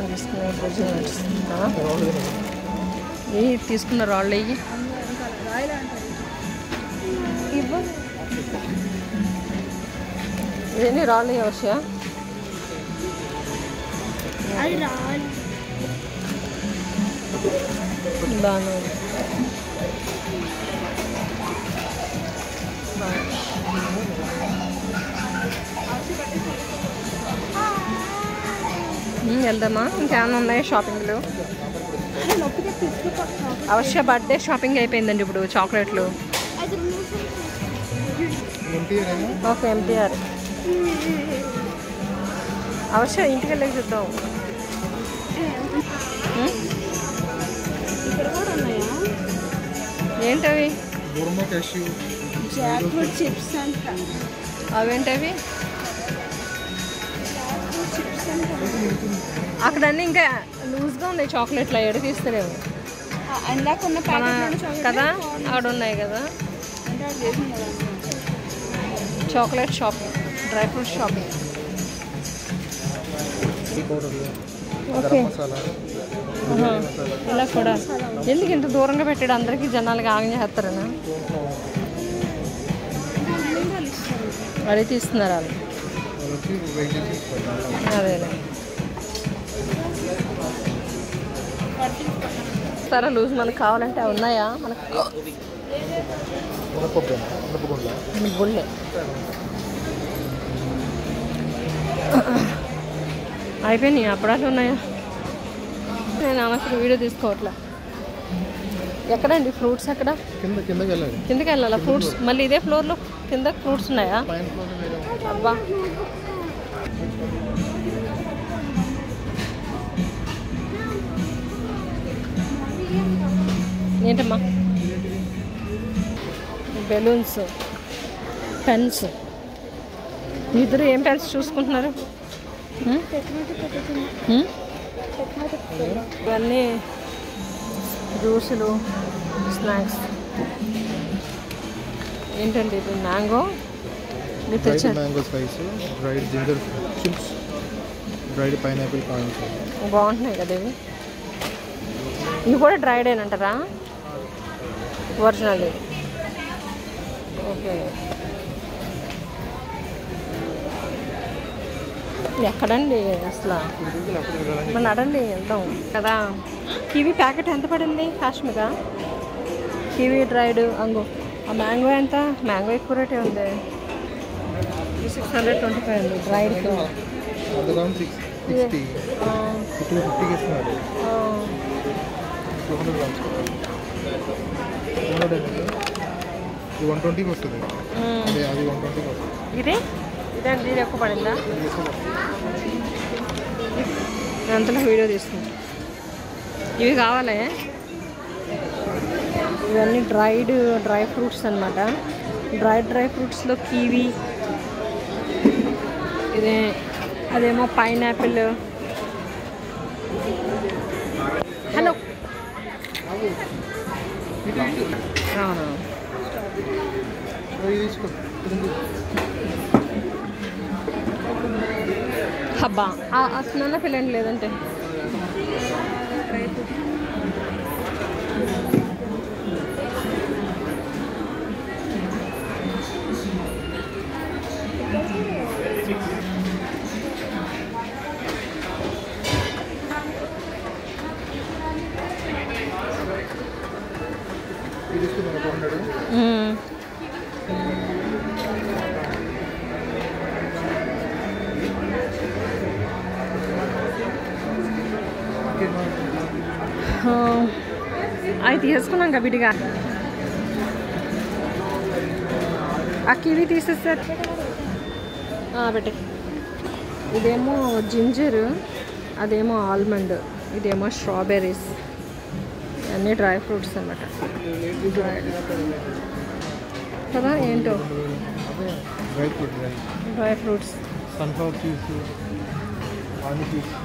తీసుకున్న Brazil nuts ఇవి తీసుకున్న రాళ్ళు అయ్యి ఇవన్నీ రాళ్ళు అవసా బాగా వెళ్దామా ఇంకేమైనా ఉన్నాయా షాపింగ్లు అవశ్య బర్త్డే షాపింగ్ అయిపోయిందండి ఇప్పుడు చాక్లెట్లు ఓకే ఎంటీఆర్ అవశ్య ఇంటికి వెళ్ళి చూద్దాం ఏంటవి అవేంటవి అక్కడ అన్నీ ఇంకా లూజ్గా ఉన్నాయి చాక్లెట్లు ఎడ తీస్తలేవు కదా అక్కడ ఉన్నాయి కదా chocolate shopping dry fruit shopping okay ఇలా కూడా ఎందుకు ఇంత దూరంగా పెట్టాడు అందరికీ జనాలకి ఆగం చేస్తారనా అదే తీస్తున్నారు వాళ్ళు అదేలే సరే లూజ్ మనకు కావాలంటే అవి ఉన్నాయా మనకు గుళ్ళే అయిపోయినాయి అప్పుడాలు ఉన్నాయా నేను అసలు వీడియో తీసుకోవట్లే ఎక్కడండి ఫ్రూట్స్ ఎక్కడ కిందకి వెళ్ళాలా ఫ్రూట్స్ మళ్ళీ ఇదే ఫ్లోర్లో కింద ఫ్రూట్స్ ఉన్నాయా అబ్బా ఏంటమ్మా బెలూన్స్ పెన్స్ ఇద్దరు ఏం పెన్స్ చూసుకుంటున్నారు ఇవన్నీ జ్యూసులు స్నాక్స్ ఏంటండి ఇది మ్యాంగో మీరు తెచ్చారు mango slice dried ginger chips dried pineapple coins బాగుంటున్నాయి కదా ఇవి ఇవి కూడా డ్రైడ్ ఏనంటారా ఒరిజినల్ ఓకే ఎక్కడండి అసలు మన నడండి వెళ్దాం కదా కివీ ప్యాకెట్ ఎంత పడింది కాశ్మీరా కివీ డ్రైడ్ అంగో ఆ మ్యాంగో ఎంత మ్యాంగో ఎక్కువ రేటే ఉంది 625 ఉంది డ్రైడ్తో ఇదే ఇదండి ఇది ఎక్కువ పడిందా అంతలో వీడియో తీసుకుంటా ఇవి కావాలి ఇవన్నీ డ్రై ఫ్రూట్స్ అన్నమాట డ్రై ఫ్రూట్స్లో కివీ ఇదే అదేమో పైనాపిల్ హలో హబ్బా అసలు పిల్లండి లేదంటే అవి తీసుకున్నాం కదా విడిగా ఆ కివీ తీసేస్తారు పెట్టి ఇదేమో జింజర్ అదేమో ఆల్మండ్ ఇదేమో స్ట్రాబెర్రీస్ అన్నీ డ్రై ఫ్రూట్స్ అన్నమాట కదా ఏంటో dry fruits sunflower seeds olive seeds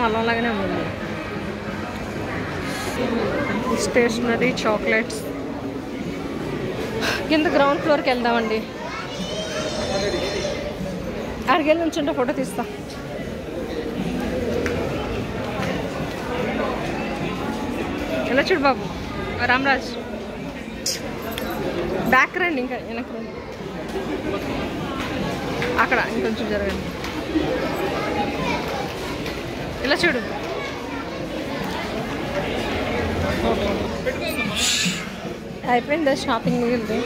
అల్లంలాగానే ఉంది స్టేషనరీ చాక్లెట్స్ కింద గ్రౌండ్ ఫ్లోర్కి వెళ్దామండి. అడిగేళ్ళ నుంచి ఉంటే ఫోటో తీస్తా. ఎలా చూడు బాబు రామరాజ్, బ్యాక్ రండి, ఇంకా వెనక్కి రండి, అక్కడ ఇంకొంచెం జరగండి. ఇలా చూడు. అయిపోయిందా షాపింగ్ మిగిలింది?